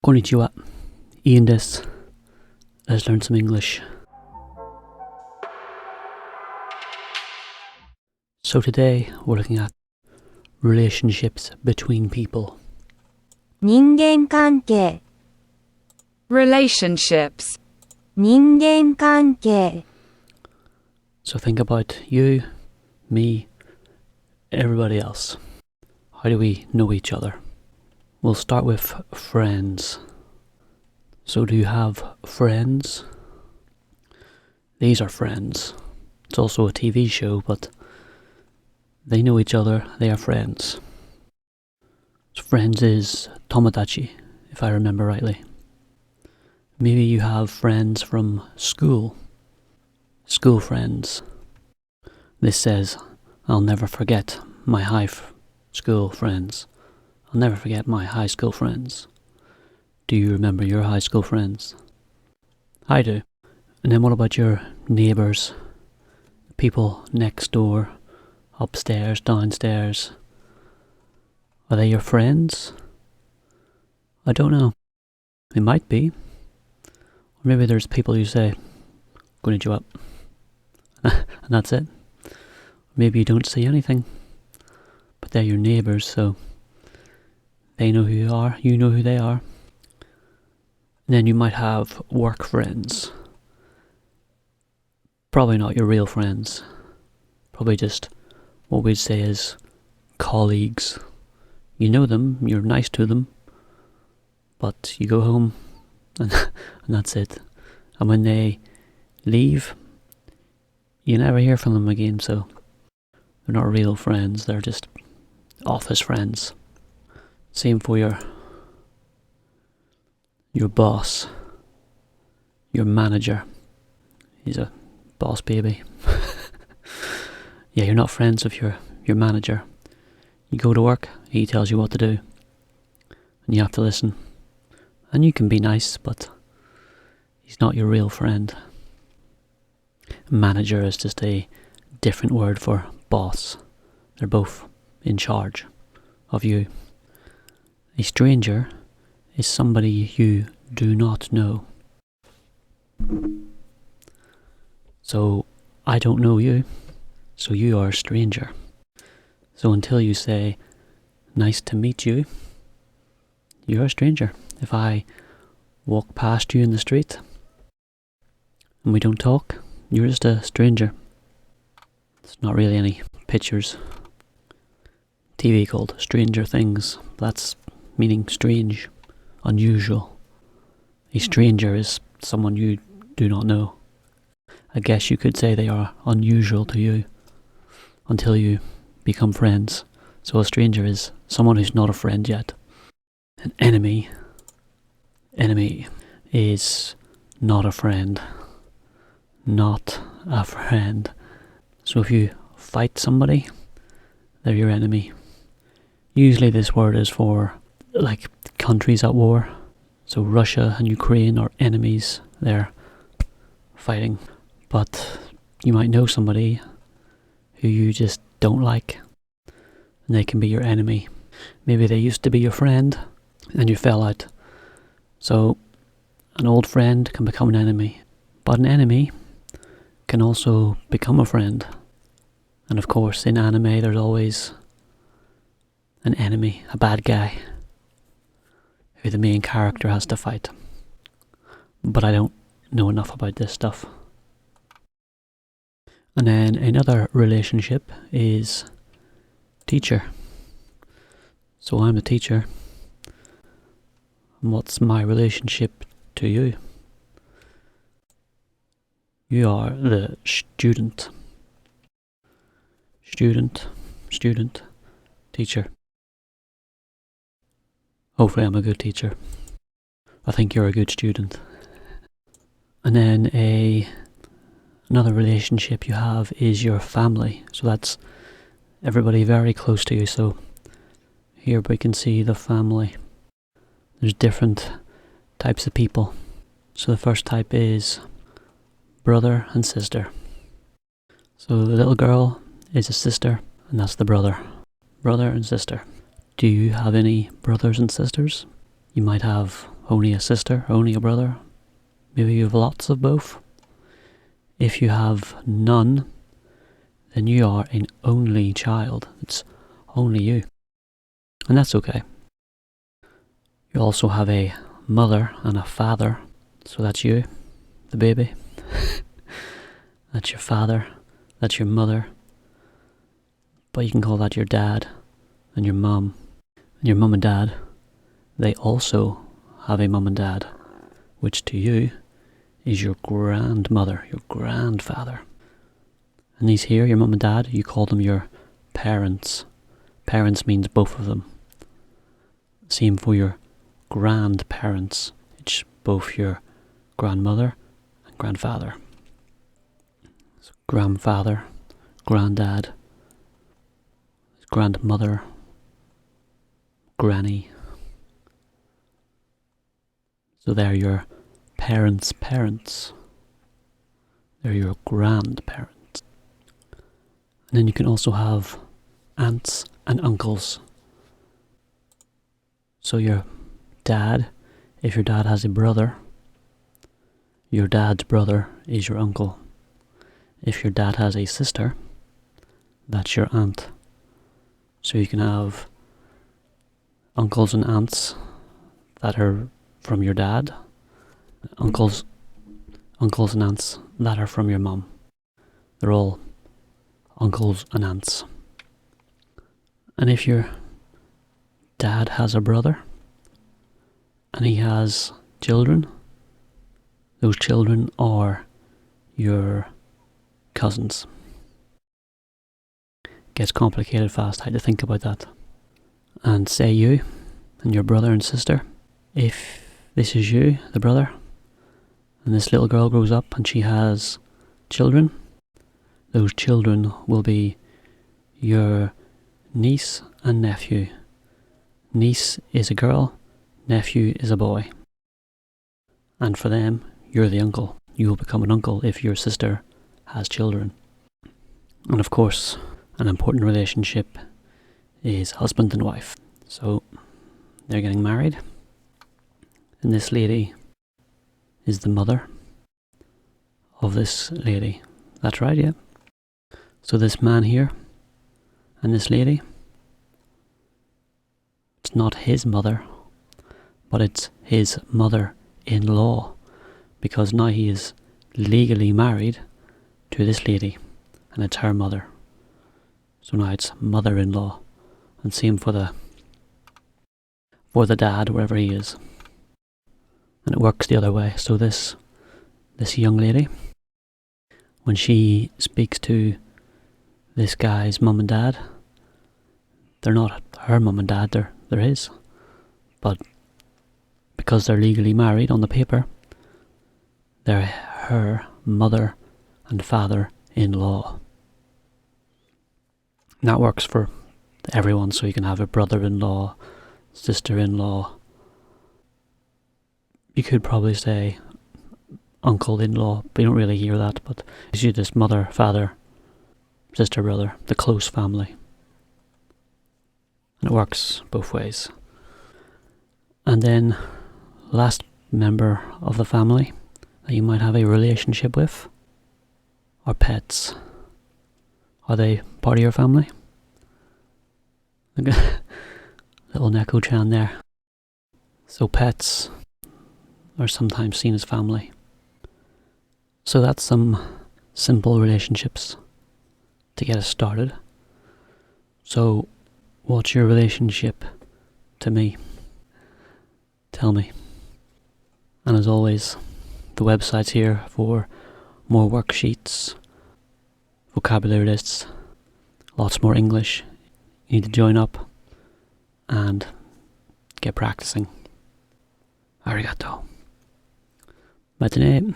Konnichiwa, Ian des. Let's learn some English. So today we're looking at relationships between people. 人間関係 relationships, 人間関係 So think about you, me, everybody else. How do we know each other? We'll start with friends. So do you have friends? These are friends. It's also a TV show, but they know each other, they are friends. So friends is tomodachi, if I remember rightly. Maybe you have friends from school. School friends. This says, I'll never forget my school friends. I'll never forget my high school friends. Do you remember your high school friends? I do. And then what about your neighbours? People next door, upstairs, downstairs. Are they your friends? I don't know. They might be. Or maybe there's people you say, konnichiwa. And that's it. Maybe you don't say anything. But they're your neighbours, so they know who you are, you know who they are. And then you might have work friends. Probably not your real friends. Probably just what we'd say is colleagues. You know them, you're nice to them, but you go home and that's it. And when they leave, you never hear from them again, so they're not real friends, they're just office friends. Same for your boss, your manager. He's a boss baby. Yeah, you're not friends with your manager. You go to work, he tells you what to do, and you have to listen. And you can be nice, but he's not your real friend. Manager is just a different word for boss. They're both in charge of you. A stranger is somebody you do not know. So, I don't know you, so you are a stranger. So until you say, nice to meet you, you're a stranger. If I walk past you in the street and we don't talk, you're just a stranger. It's not really any pictures. TV called Stranger Things. That's meaning strange, unusual. A stranger is someone you do not know. I guess you could say they are unusual to you until you become friends. So a stranger is someone who's not a friend yet. An enemy is not a friend. Not a friend. So if you fight somebody, they're your enemy. Usually this word is for like countries at war. So Russia and Ukraine are enemies. They're fighting. But you might know somebody who you just don't like, and they can be your enemy. Maybe they used to be your friend and you fell out. So an old friend can become an enemy, but an enemy can also become a friend. And of course in anime there's always an enemy, a bad guy, who the main character has to fight. But I don't know enough about this stuff. And then another relationship is teacher. So I'm a teacher. And what's my relationship to you? You are the student. Student, teacher. Hopefully I'm a good teacher. I think you're a good student. And then another relationship you have is your family. So that's everybody very close to you. So here we can see the family. There's different types of people. So the first type is brother and sister. So the little girl is a sister, and that's the brother. Brother and sister. Do you have any brothers and sisters? You might have only a sister, only a brother. Maybe you have lots of both. If you have none, then you are an only child. It's only you. And that's okay. You also have a mother and a father. So that's you, the baby. That's your father. That's your mother. But you can call that your dad and your mum. And your mum and dad, they also have a mum and dad, which to you is your grandmother, your grandfather. And these here, your mum and dad, you call them your parents. Parents means both of them. Same for your grandparents. It's both your grandmother and grandfather. So grandfather, granddad, grandmother, granny. So they're your parents' parents. They're your grandparents. And then you can also have aunts and uncles. So your dad, if your dad has a brother, your dad's brother is your uncle. If your dad has a sister, that's your aunt. So you can have uncles and aunts that are from your dad, uncles and aunts that are from your mum. They're all uncles and aunts. And if your dad has a brother and he has children, those children are your cousins. Gets complicated fast. I had to think about that. And say you and your brother and sister, if this is you, the brother, and this little girl grows up and she has children, those children will be your niece and nephew. Niece is a girl, nephew is a boy. And for them, you're the uncle. You will become an uncle if your sister has children. And of course, an important relationship is husband and wife. So they're getting married, and this lady is the mother of this lady. That's right, yeah. So this man here and this lady, it's not his mother, but it's his mother-in-law, because now he is legally married to this lady, and it's her mother. So now it's mother-in-law, and same for the dad, wherever he is. And it works the other way. So this young lady, when she speaks to this guy's mum and dad, they're not her mum and dad, they're his. But because they're legally married on the paper, they're her mother and father-in-law. And that works for everyone, so you can have a brother-in-law, sister-in-law. You could probably say uncle-in-law, but you don't really hear that, but it's usually just mother, father, sister, brother, the close family. And it works both ways. And then last member of the family that you might have a relationship with are pets. Are they part of your family? Little Neko-chan there. So pets are sometimes seen as family. So that's some simple relationships to get us started. So what's your relationship to me? Tell me. And as always, the website's here for more worksheets, vocabulary lists, lots more English. You need to join up and get practicing. Arigato. Matane.